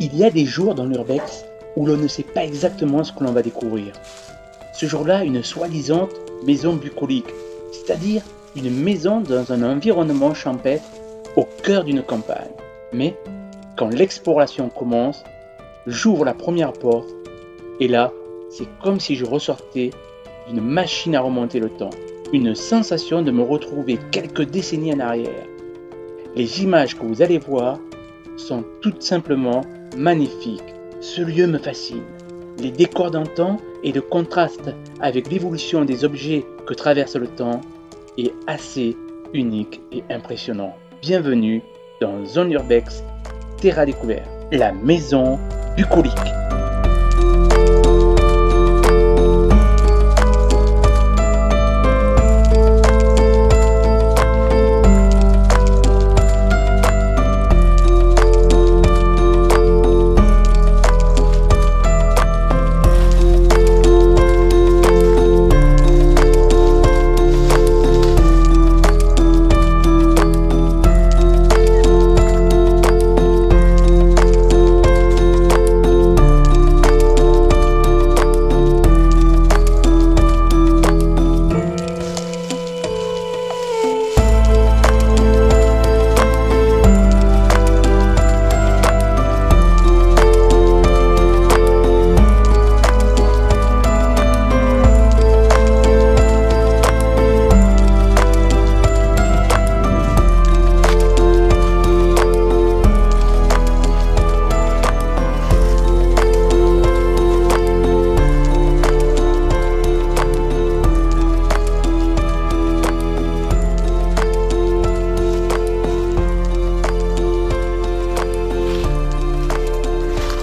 Il y a des jours dans l'urbex où l'on ne sait pas exactement ce que l'on va découvrir. Ce jour-là, une soi-disant maison bucolique, c'est-à-dire une maison dans un environnement champêtre au cœur d'une campagne. Mais quand l'exploration commence, j'ouvre la première porte et là, c'est comme si je ressortais d'une machine à remonter le temps. Une sensation de me retrouver quelques décennies en arrière. Les images que vous allez voir sont tout simplement magnifiques. Ce lieu me fascine. Les décors d'antan et le contraste avec l'évolution des objets que traverse le temps est assez unique et impressionnant. Bienvenue dans Zone Urbex, Terre à découvert, la maison bucolique.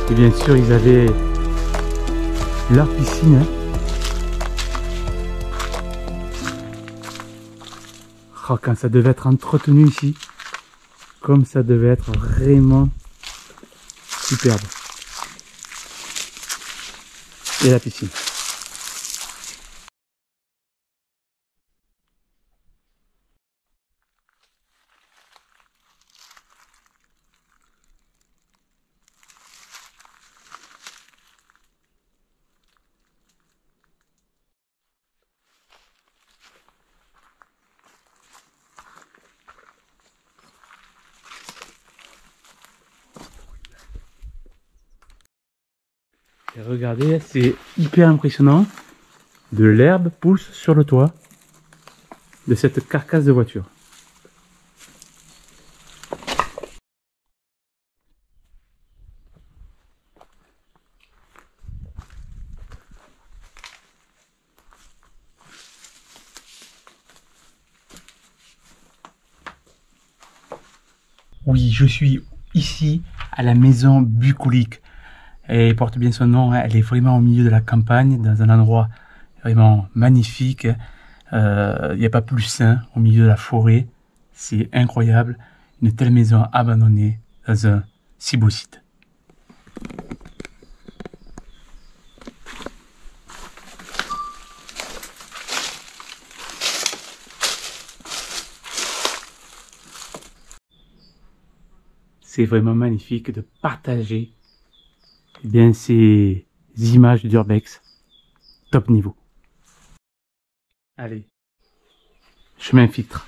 Et bien sûr, ils avaient leur piscine. Oh, quand ça devait être entretenu ici, comme ça devait être vraiment superbe. Et la piscine. Et regardez, c'est hyper impressionnant. De l'herbe pousse sur le toit de cette carcasse de voiture. Oui, je suis ici à la maison bucolique. Et elle porte bien son nom, elle est vraiment au milieu de la campagne, dans un endroit vraiment magnifique. Il n'y a pas plus sain, au milieu de la forêt. C'est incroyable, une telle maison abandonnée dans un si beau site. C'est vraiment magnifique de partager ces images d'urbex top niveau. Allez, chemin filtre.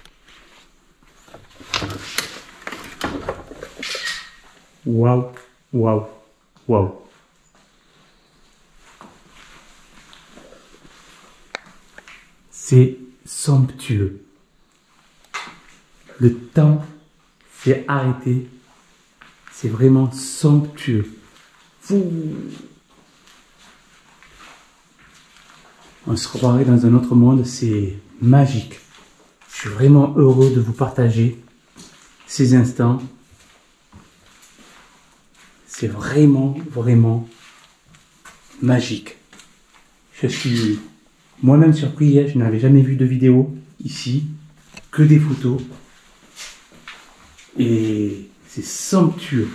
Waouh, waouh, waouh. C'est somptueux. Le temps s'est arrêté. C'est vraiment somptueux. On se croirait dans un autre monde, c'est magique. Je suis vraiment heureux de vous partager ces instants. C'est vraiment, vraiment magique. Je suis moi-même surpris, je n'avais jamais vu de vidéo ici, que des photos. Et c'est somptueux.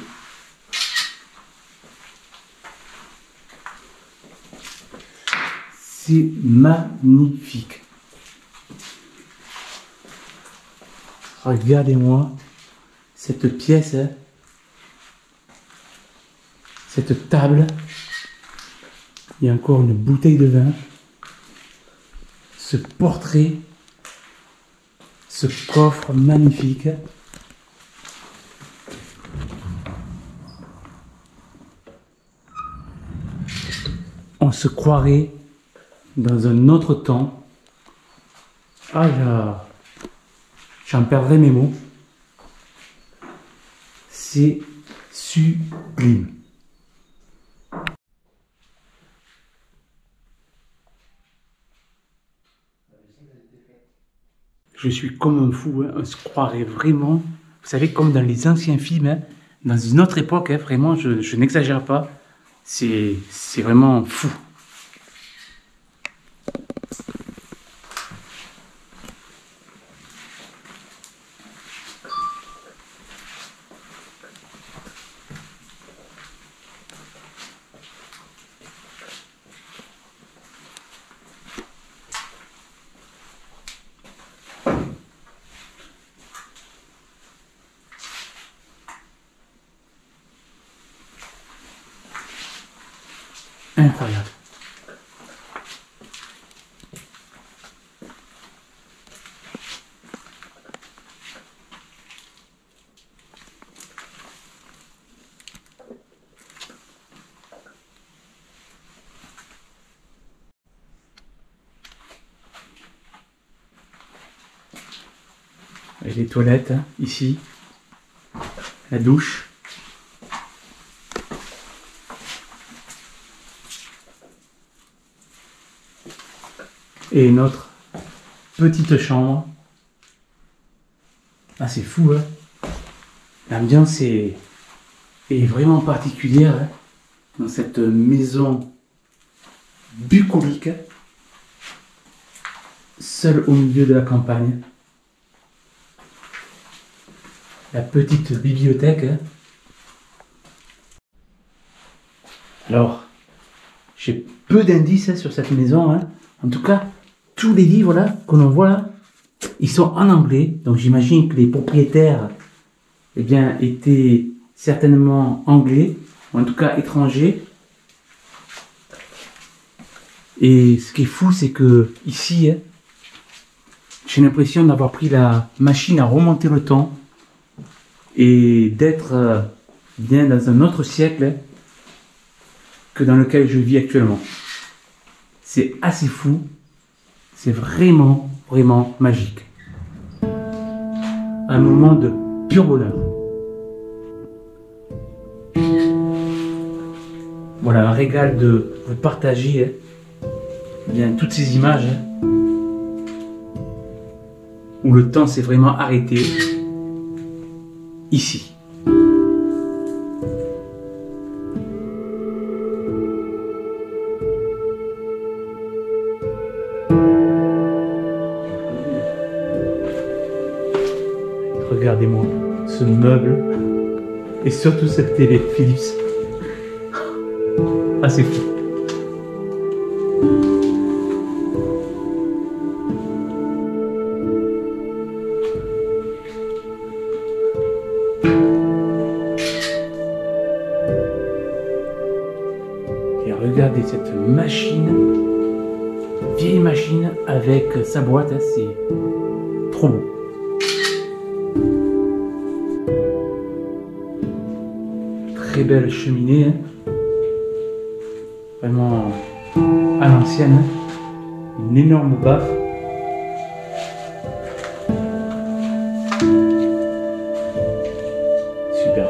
C'est magnifique. Regardez-moi cette pièce. cette table. Il y a encore une bouteille de vin. Ce portrait. Ce coffre magnifique. On se croirait dans un autre temps. Ah là, j'en perdrai mes mots. C'est sublime. Je suis comme un fou, hein. On se croirait vraiment, vous savez, comme dans les anciens films, hein, dans une autre époque, hein, vraiment, je n'exagère pas. C'est vraiment fou. Incroyable. Et les toilettes, hein, ici, la douche. Et notre petite chambre. Ah, c'est fou, hein. L'ambiance est vraiment particulière, hein, dans cette maison bucolique, seule au milieu de la campagne. La petite bibliothèque. Hein. Alors, j'ai peu d'indices, hein, sur cette maison. Hein. En tout cas, tous les livres là que l'on voit là, ils sont en anglais. Donc j'imagine que les propriétaires, eh bien, étaient certainement anglais, ou en tout cas étrangers. Et ce qui est fou, c'est que ici, hein, j'ai l'impression d'avoir pris la machine à remonter le temps et d'être bien dans un autre siècle, hein, que dans lequel je vis actuellement. C'est assez fou. C'est vraiment, vraiment magique. Un moment de pur bonheur. Voilà, un régal de vous partager, hein, bien toutes ces images, hein, où le temps s'est vraiment arrêté ici. Regardez-moi ce meuble et surtout cette télé Philips. Ah, c'est fou. Et regardez cette machine, vieille machine avec sa boîte, hein, c'est trop beau. Très belle cheminée, hein. Vraiment à l'ancienne, hein. Une énorme baffe. Super.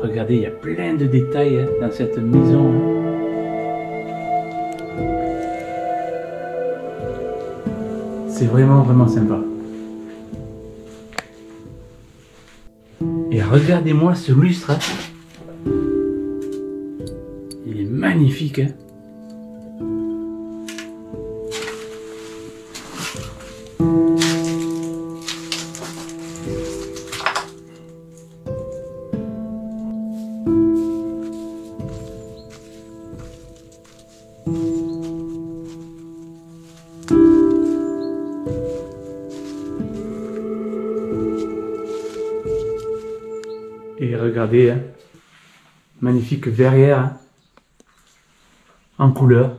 Regardez, il y a plein de détails, hein, dans cette maison. Hein. C'est vraiment, vraiment sympa. Et regardez-moi ce lustre. Hein. Il est magnifique. Hein. Et regardez, hein, magnifique verrière hein, en couleur.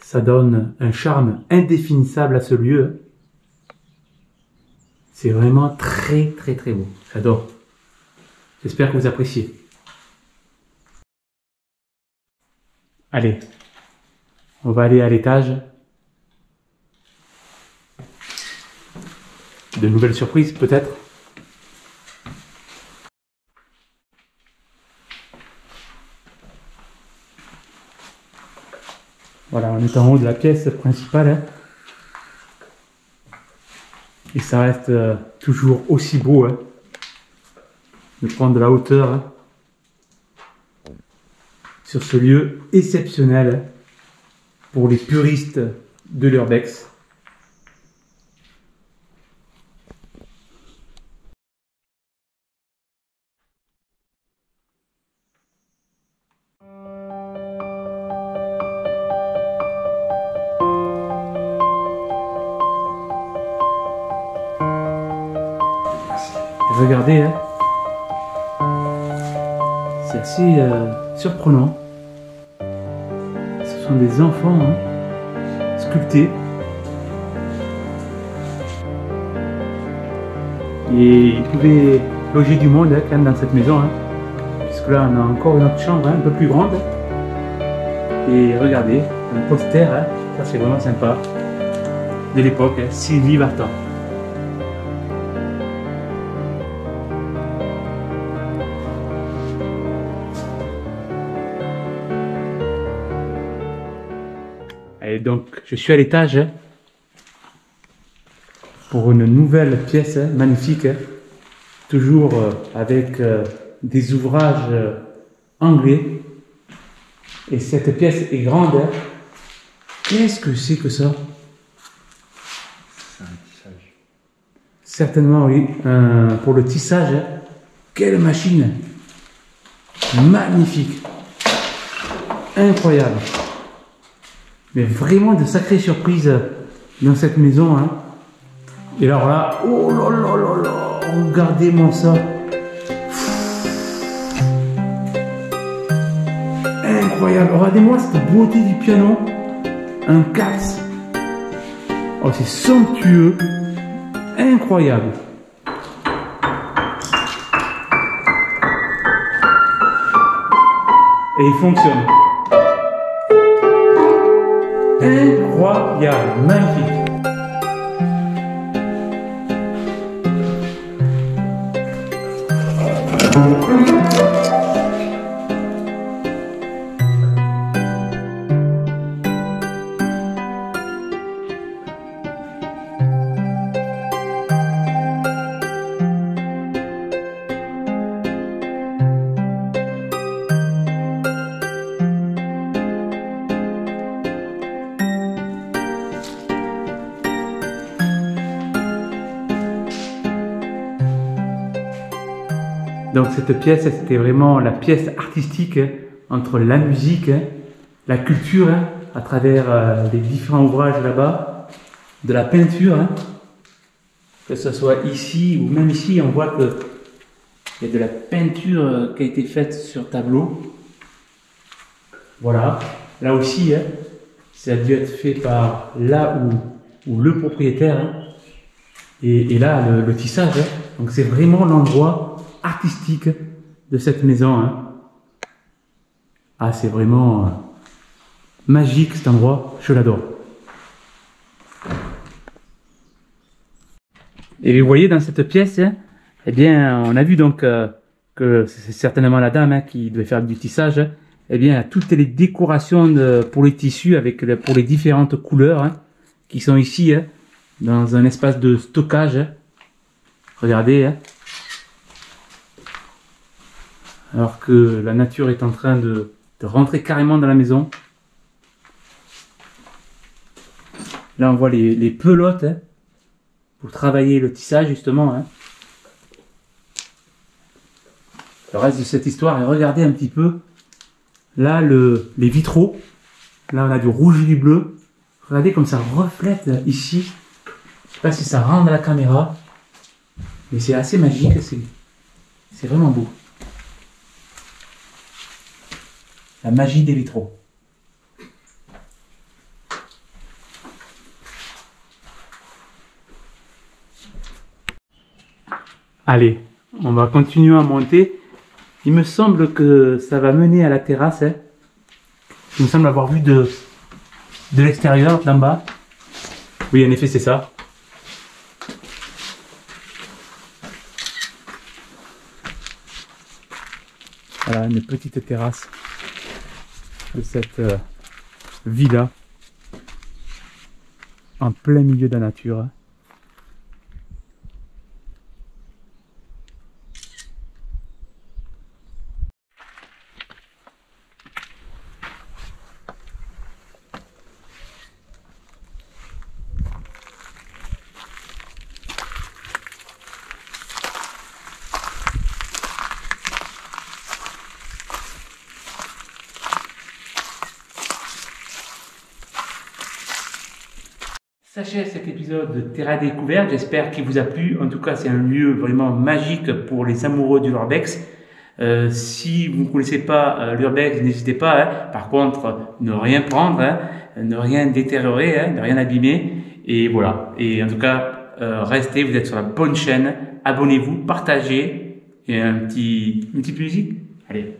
Ça donne un charme indéfinissable à ce lieu. C'est vraiment très très très beau. J'adore. J'espère que vous appréciez. Allez, on va aller à l'étage. De nouvelles surprises peut-être. Voilà, on est en haut de la pièce principale. Hein. Et ça reste toujours aussi beau. Hein, de prendre de la hauteur hein, sur ce lieu exceptionnel hein, pour les puristes de l'urbex. Regardez, hein. C'est assez surprenant. Ce sont des enfants hein, sculptés. Et ils pouvaient loger du monde hein, quand même dans cette maison. Hein. Puisque là, on a encore une autre chambre hein, un peu plus grande. Et regardez, un poster, hein, ça c'est vraiment sympa. De l'époque, hein, Sylvie Vartan. Et donc, je suis à l'étage hein, pour une nouvelle pièce hein, magnifique, hein, toujours avec des ouvrages anglais. Et cette pièce est grande. Hein. Qu'est-ce que c'est que ça? C'est un tissage. Certainement, oui. Pour le tissage, hein. Quelle machine! Magnifique! Incroyable! Mais vraiment de sacrées surprises dans cette maison. Hein. Et alors là, oh là là là là, regardez-moi ça. Incroyable, regardez-moi cette beauté du piano. Un Katz. Oh, c'est somptueux. Incroyable. Et il fonctionne. Incroyable, magnifique. Donc cette pièce, c'était vraiment la pièce artistique hein, entre la musique, hein, la culture, hein, à travers les différents ouvrages là-bas, de la peinture, hein, que ce soit ici ou même ici, on voit que il y a de la peinture qui a été faite sur tableau. Voilà, là aussi, hein, ça a dû être fait par là où le propriétaire, hein, et là le tissage. Hein, donc c'est vraiment l'endroit artistique de cette maison. Hein. Ah, c'est vraiment magique cet endroit, je l'adore. Et vous voyez dans cette pièce, hein, eh bien, on a vu donc que c'est certainement la dame hein, qui devait faire du tissage. Hein, eh bien, toutes les décorations pour les tissus pour les différentes couleurs hein, qui sont ici hein, dans un espace de stockage. Hein. Regardez. Hein. Alors que la nature est en train de rentrer carrément dans la maison. Là, on voit les pelotes hein, pour travailler le tissage, justement. Hein. Le reste de cette histoire, et regardez un petit peu. Là, les vitraux. Là, on a du rouge et du bleu. Regardez comme ça reflète ici. Je ne sais pas si ça rend à la caméra. Mais c'est assez magique. C'est vraiment beau. La magie des vitraux. Allez, on va continuer à monter. Il me semble que ça va mener à la terrasse. Hein. Il me semble avoir vu de l'extérieur, d'en bas. Oui, en effet, c'est ça. Voilà, une petite terrasse de cette villa en plein milieu de la nature. S'achève cet épisode de Terra Découverte, j'espère qu'il vous a plu. En tout cas, c'est un lieu vraiment magique pour les amoureux de l'urbex. Si vous ne connaissez pas l'urbex, n'hésitez pas. Hein. Par contre, ne rien prendre, hein, ne rien détériorer, hein, ne rien abîmer. Et voilà. Et en tout cas, restez, vous êtes sur la bonne chaîne. Abonnez-vous, partagez. Et une petite musique. Allez.